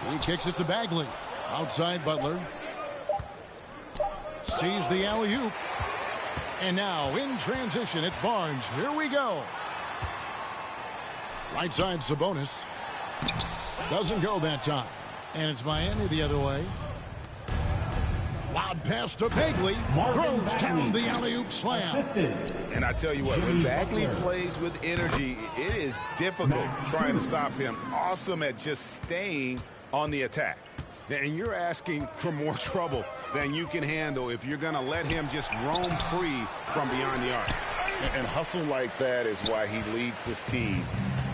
He kicks it to Bagley. Outside Butler. Sees the alley-oop. And now in transition, it's Barnes. Here we go. Right side Sabonis. Doesn't go that time. And it's Miami the other way. Loud pass to Bagley. Throws down the alley-oop slam. And I tell you what, when Bagley plays with energy, it is difficult trying to stop him. Awesome at just staying on the attack. And you're asking for more trouble than you can handle if you're going to let him just roam free from beyond the arc. And hustle like that is why he leads this team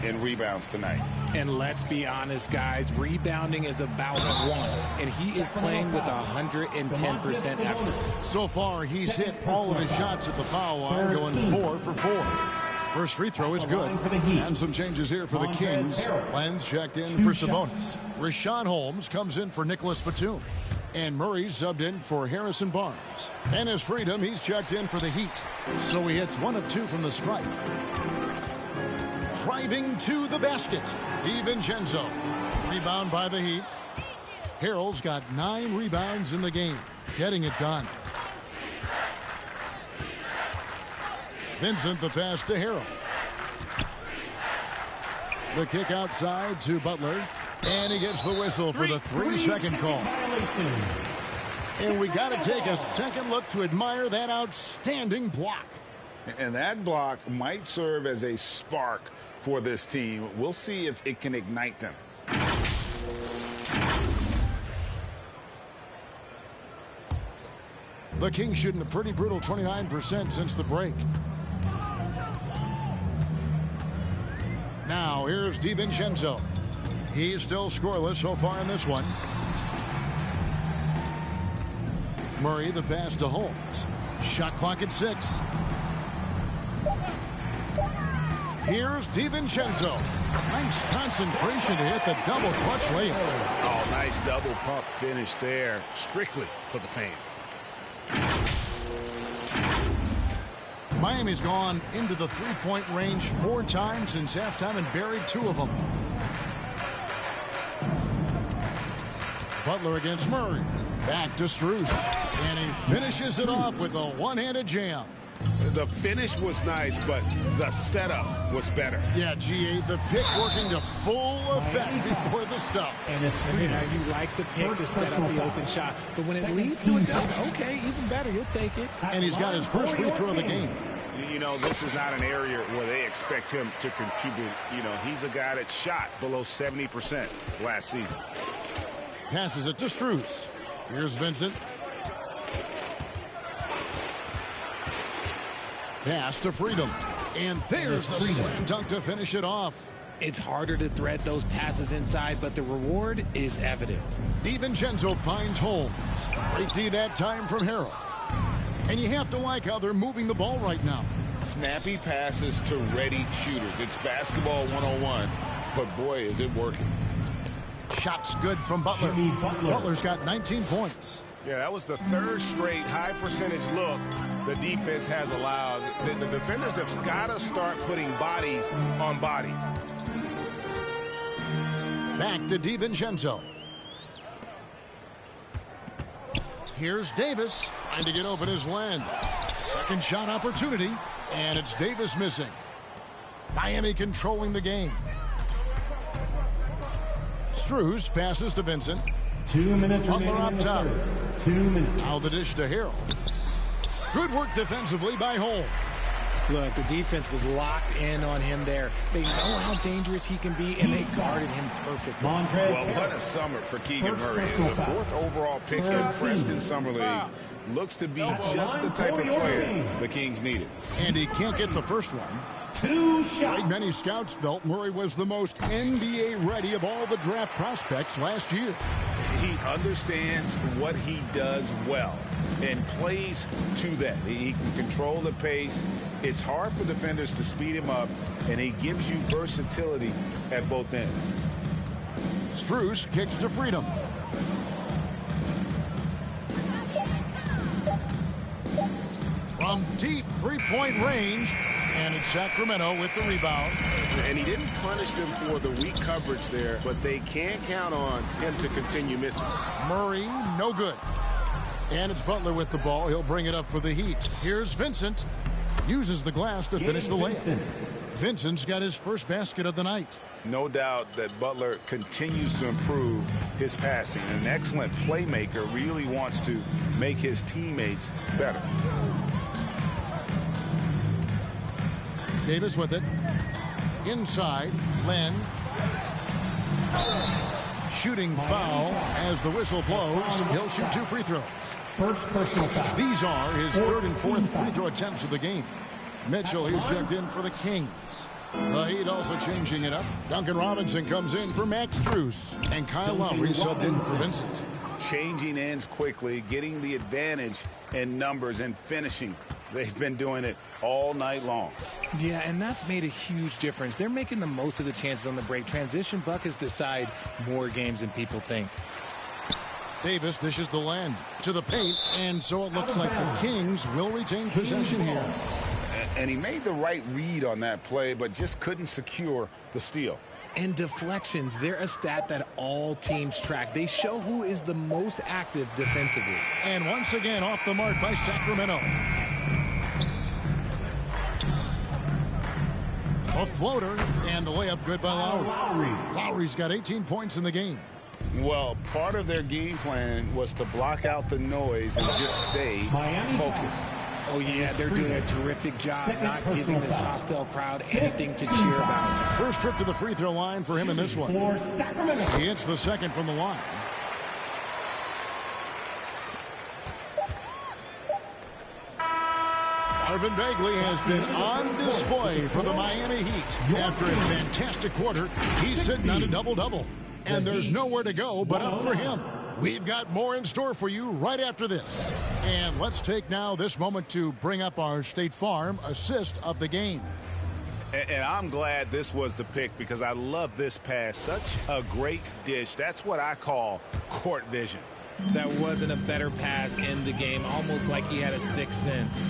in rebounds tonight. And let's be honest, guys, rebounding is about want, and he is playing with 110% effort. So far, he's hit all of his shots at the foul line, going 4 for 4. First free throw is good. And some changes here for the Kings. Lenz checked in for Sabonis. Rashawn Holmes comes in for Nicholas Batum. And Murray's subbed in for Harrison Barnes. And as Freedom, he's checked in for the Heat. So he hits 1 of 2 from the stripe. Driving to the basket, DiVincenzo. Rebound by the Heat. Harrell's got 9 rebounds in the game, getting it done. Vincent, the pass to Harrell. The kick outside to Butler. And he gets the whistle for the 3-second call. And we got to take a second look to admire that outstanding block. And that block might serve as a spark for this team. We'll see if it can ignite them. The Kings shooting a pretty brutal 29% since the break. Now here's DiVincenzo. He's still scoreless so far in this one. Murray, the pass to Holmes. Shot clock at 6. Here's DiVincenzo. Nice concentration to hit the double clutch layup. Oh, nice double pump finish there. Strictly for the fans. Miami's gone into the three-point range 4 times since halftime and buried 2 of them. Butler against Murray. Back to Strus. And he finishes it off with a one-handed jam. The finish was nice, but the setup was better. Yeah, GA, the pick working to full effect before the stuff. And you like the pick to set up the open shot. But when it leads to a dunk, okay, even better, you'll take it. And he's got his first free throw of the game. You know, this is not an area where they expect him to contribute. You know, he's a guy that shot below 70% last season. Passes it to Strus. Here's Vincent. Pass to Freedom. And there's the slam dunk to finish it off. It's harder to thread those passes inside, but the reward is evident. DiVincenzo finds Holmes. Great D that time from Harrell. And you have to like how they're moving the ball right now. Snappy passes to ready shooters. It's basketball 101, but boy, is it working. Shots good from Butler. Butler's got 19 points. Yeah, that was the third straight high percentage look the defense has allowed. The defenders have got to start putting bodies on bodies. Back to DiVincenzo. Here's Davis trying to get open his land. Second shot opportunity, and it's Davis missing. Miami controlling the game. Strus passes to Vincent. 2 minutes Butler up top. 2 minutes. Now the dish to Harrell. Good work defensively by Holmes. Look, the defense was locked in on him there. They know how dangerous he can be, and they guarded him perfectly. Well, what a summer for Keegan Murray. The fourth overall pick in Preston Summer League looks to be just the type of player the Kings needed. And he can't get the first one. 2 shots. Like many scouts felt, Murray was the most NBA ready of all the draft prospects last year. He understands what he does well and plays to that. He can control the pace. It's hard for defenders to speed him up, and he gives you versatility at both ends. Strus kicks to Freedom. From deep three-point range, and it's Sacramento with the rebound. And he didn't punish them for the weak coverage there, but they can't count on him to continue missing. Murray, no good. And it's Butler with the ball. He'll bring it up for the Heat. Here's Vincent. Uses the glass to finish the layup. Vincent's got his first basket of the night. No doubt that Butler continues to improve his passing. An excellent playmaker, really wants to make his teammates better. Davis with it. Inside, Len. Shooting foul as the whistle blows. He'll shoot 2 free throws. First personal foul. These are his third and fourth free throw attempts of the game. Mitchell, he's checked in for the Kings. The Heat also changing it up. Duncan Robinson comes in for Max Strus. And Kyle Lowry subbed in for Vincent. Changing ends quickly, getting the advantage in numbers and finishing. They've been doing it all night long. Yeah, and that's made a huge difference. They're making the most of the chances on the break. Transition buckets decide more games than people think. Davis dishes the land to the paint, and so it looks like the Kings will retain possession here. And he made the right read on that play, but just couldn't secure the steal. And deflections, they're a stat that all teams track. They show who is the most active defensively. And once again, off the mark by Sacramento. A floater, and the layup good by Lowry. Lowry's got 18 points in the game. Well, part of their game plan was to block out the noise and just stay focused. Oh, yeah, they're doing a terrific job not giving this hostile crowd anything to cheer about. First trip to the free throw line for him in this one. He hits the second from the line. Marvin Bagley has been on display for the Miami Heat. After a fantastic quarter, he's sitting on a double-double. And there's nowhere to go but up for him. We've got more in store for you right after this. And let's take now this moment to bring up our State Farm assist of the game. And I'm glad this was the pick because I love this pass. Such a great dish. That's what I call court vision. That wasn't a better pass in the game, almost like he had a sixth sense.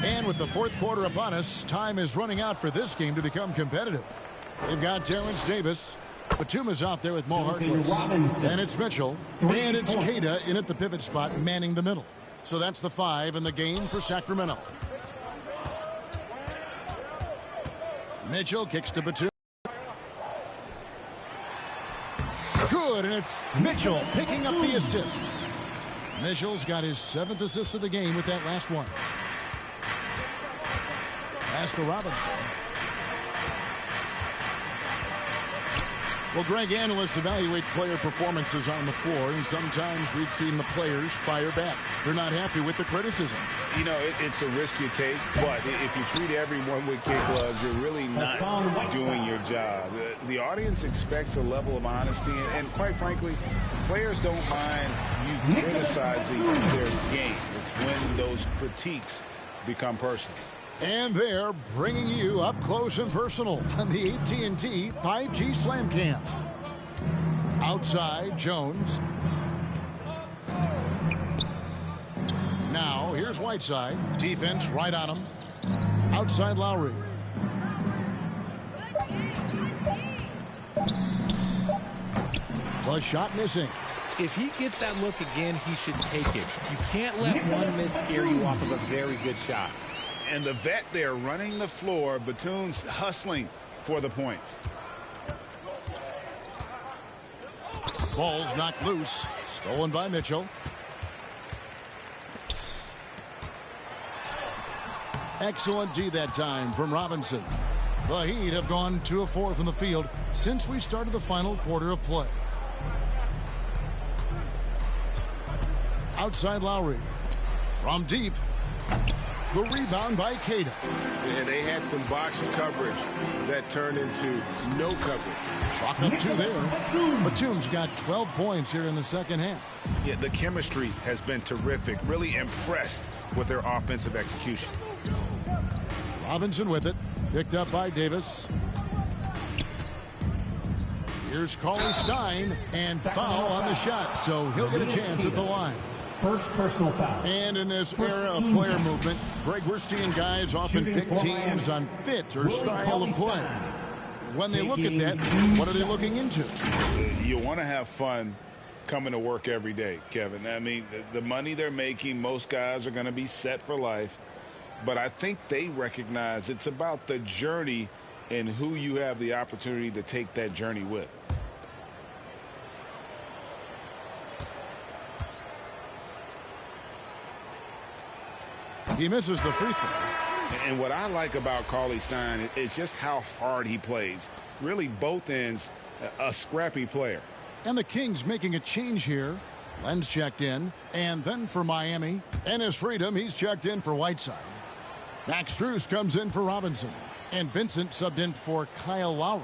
And with the fourth quarter upon us, time is running out for this game to become competitive. They've got Terrence Davis. Batum is out there with Mo Harkless. And it's Mitchell. And it's Queta in at the pivot spot, manning the middle. So that's the 5 in the game for Sacramento. Mitchell kicks to Batum. Good, and it's Mitchell picking up the assist. Mitchell's got his 7th assist of the game with that last one. Pass to Robinson. Well, Greg, analysts evaluate player performances on the floor, and sometimes we've seen the players fire back. They're not happy with the criticism. You know, it's a risk you take, but if you treat everyone with kid gloves, you're really not doing your job. The audience expects a level of honesty, and quite frankly, players don't mind you criticizing their game. It's when those critiques become personal. And they're bringing you up close and personal on the AT&T 5G Slam Cam. Outside, Jones. Now, here's Whiteside. Defense right on him. Outside, Lowry. The shot missing. If he gets that look again, he should take it. You can't let one miss scare you off of a very good shot. And the vet there running the floor. Batum's hustling for the points. Ball's knocked loose. Stolen by Mitchell. Excellent D that time from Robinson. The Heat have gone 2 of 4 from the field since we started the final quarter of play. Outside Lowry. From deep. The rebound by Queta. Yeah, they had some boxed coverage that turned into no coverage. Chalk up 2 there. Batum's got 12 points here in the second half. Yeah, the chemistry has been terrific. Really impressed with their offensive execution. Robinson with it. Picked up by Davis. Here's Cauley Stein. And foul on the shot. So he'll get a chance at the line. First personal foul. And in this era of player movement, Greg, we're seeing guys often pick teams on fit or style of play. When they look at that, what are they looking into? You want to have fun coming to work every day, Kevin. I mean, the money they're making, most guys are going to be set for life. But I think they recognize it's about the journey and who you have the opportunity to take that journey with. He misses the free throw. And what I like about Cauley Stein is just how hard he plays. Really, both ends, a scrappy player. And the Kings making a change here. Len's checked in. And then for Miami. Ennis Freedom, he's checked in for Whiteside. Max Strus comes in for Robinson. And Vincent subbed in for Kyle Lowry.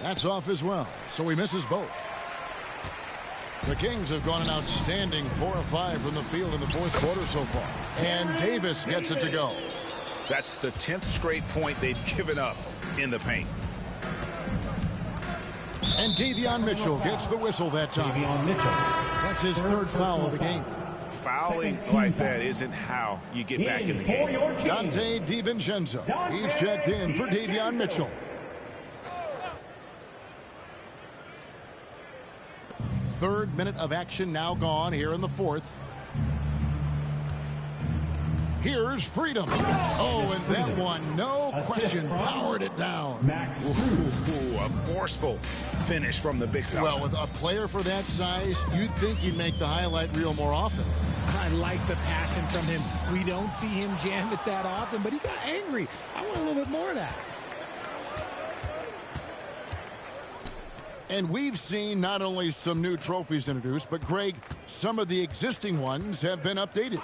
That's off as well. So he misses both. The Kings have gone an outstanding 4 of 5 from the field in the fourth quarter so far. And Davis gets it to go. That's the 10th straight point they've given up in the paint. And Davion Mitchell gets the whistle that time. That's his 3rd foul of the game. Fouling like that isn't how you get back in the game. Dante DiVincenzo. He's checked in for Davion Mitchell. 3rd minute of action now gone here in the 4th. Here's Freedom. Oh, and that one, no question, powered it down. Ooh, a forceful finish from the big fella. Well, with a player for that size, you'd think he'd make the highlight reel more often. I like the passion from him. We don't see him jam it that often, but he got angry. I want a little bit more of that. And we've seen not only some new trophies introduced, but, Greg, some of the existing ones have been updated.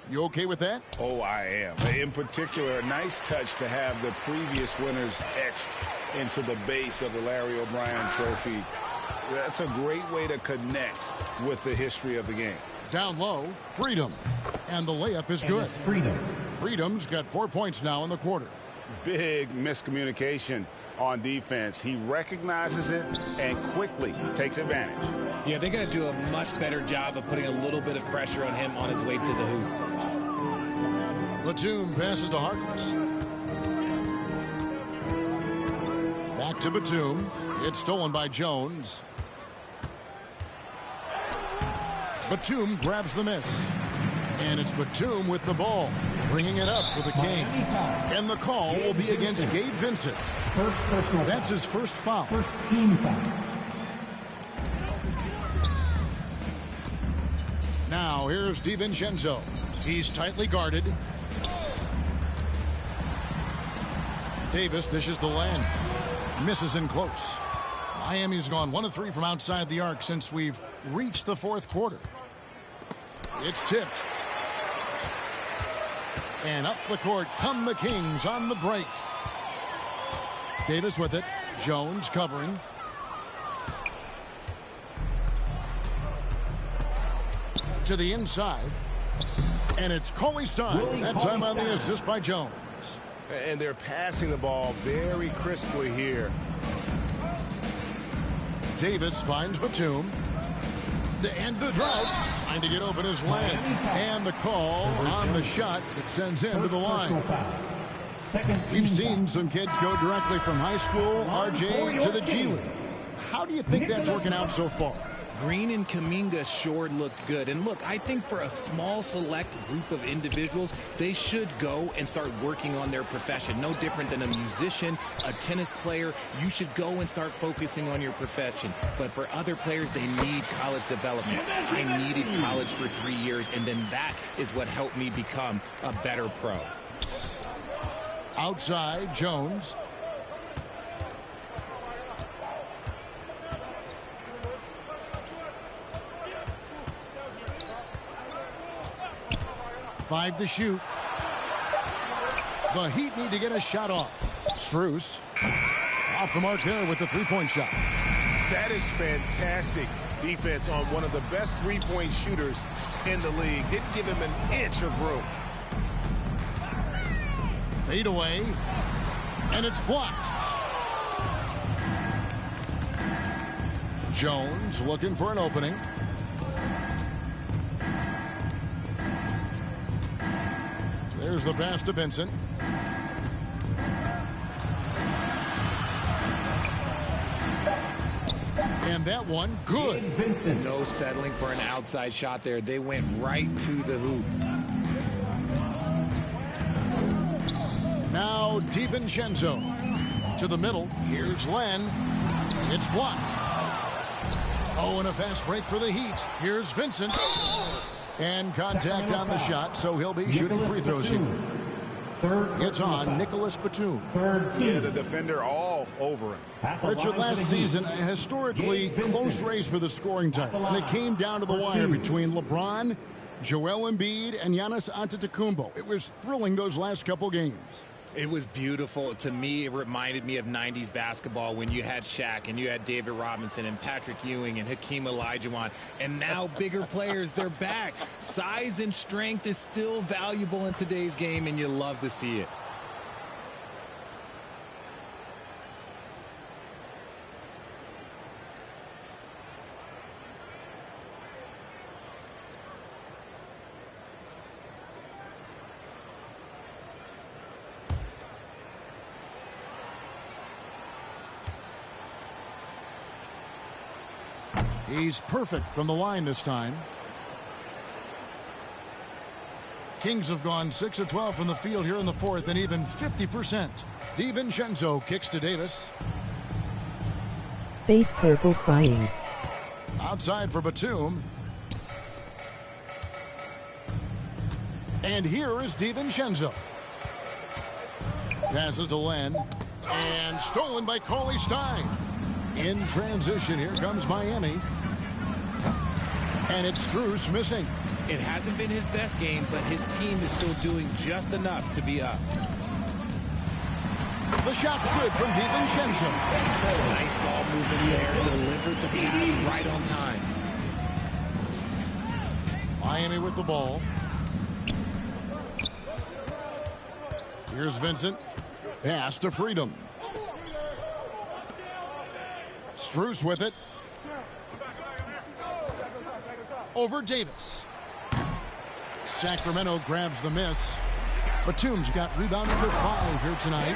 You okay with that? Oh, I am. In particular, a nice touch to have the previous winners etched into the base of the Larry O'Brien trophy. That's a great way to connect with the history of the game. Down low, Freedom. And the layup is good. Freedom's got 4 points now in the quarter. Big miscommunication on defense. He recognizes it and quickly takes advantage. Yeah, they're going to do a much better job of putting a little bit of pressure on him on his way to the hoop. Batum passes to Harkless. Back to Batum. It's stolen by Jones. Batum grabs the miss. And it's Batum with the ball, bringing it up for the Kings. And the call will be against Gabe Vincent. First personal. That's his first foul. First team foul. Now here's DiVincenzo. He's tightly guarded. Davis dishes to Len. Misses in close. Miami's gone 1 of 3 from outside the arc since we've reached the fourth quarter. It's tipped. And up the court come the Kings on the break. Davis with it. Jones covering. To the inside. And it's Cauley-Stein. That time on the assist by Jones. And they're passing the ball very crisply here. Davis finds Batum. To end the drought. Trying to get open his Len. And the call on the shot that sends him to the line. We've seen some kids go directly from high school, RJ, to the G League. How do you think that's working out so far? Green and Kuminga sure looked good. And look, I think for a small select group of individuals, they should go and start working on their profession. No different than a musician, a tennis player. You should go and start focusing on your profession. But for other players, they need college development. I needed college for 3 years, and then that is what helped me become a better pro. Outside, Jones. Five to shoot. The Heat need to get a shot off. Strus off the mark there with the three-point shot. That is fantastic defense on one of the best three-point shooters in the league. Didn't give him an inch of room. Fade away. And it's blocked. Jones looking for an opening. There's the pass to Vincent. And that one, good. Vincent. No settling for an outside shot there. They went right to the hoop. Now DiVincenzo to the middle. Here's Len. It's blocked. Oh, and a fast break for the Heat. Here's Vincent. And contact on the shot, so he'll be shooting free throws here. It's on Nicholas Batum. Yeah, the defender all over him. Richard, last season, a historically close race for the scoring title. And it came down to the wire between LeBron, Joel Embiid, and Giannis Antetokounmpo. It was thrilling those last couple games. It was beautiful. To me, it reminded me of 90s basketball when you had Shaq and you had David Robinson and Patrick Ewing and Hakeem Olajuwon. And now bigger players, they're back. Size and strength is still valuable in today's game, and you love to see it. He's perfect from the line this time. Kings have gone 6 of 12 from the field here in the fourth, and even 50%. DiVincenzo kicks to Davis. Face purple crying. Outside for Batum. And here is DiVincenzo. Passes to Len. And stolen by Cauley-Stein. In transition, here comes Miami. And it's Strus missing. It hasn't been his best game, but his team is still doing just enough to be up. The shot's good from DiVincenzo. Nice ball movement there. Delivered the pass right on time. Miami with the ball. Here's Vincent. Pass to Freedom. Strus with it. Over Davis. Sacramento grabs the miss. Batum's got rebound number 5 here tonight.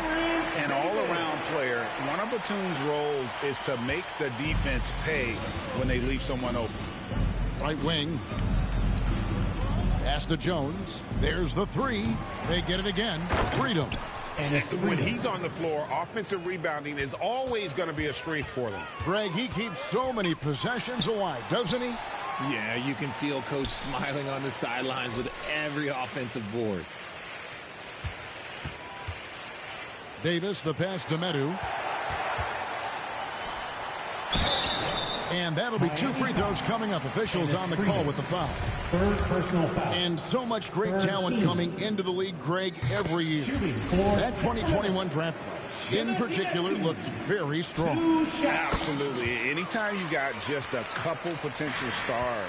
an all-around player. One of Batum's roles is to make the defense pay when they leave someone open. Right wing. Pass to Jones. There's the three. They get it again. Freedom. And when he's on the floor, offensive rebounding is always going to be a strength for them. Greg, he keeps so many possessions alive, doesn't he? Yeah, you can feel Coach smiling on the sidelines with every offensive board. Davis, the pass to Medu. And that'll be 2 free throws coming up. Officials on the call with the foul. Third personal foul. And so much great talent coming into the league, Greg, every year. That 2021 draft class, in particular, looks very strong. Absolutely. Anytime you got just a couple potential stars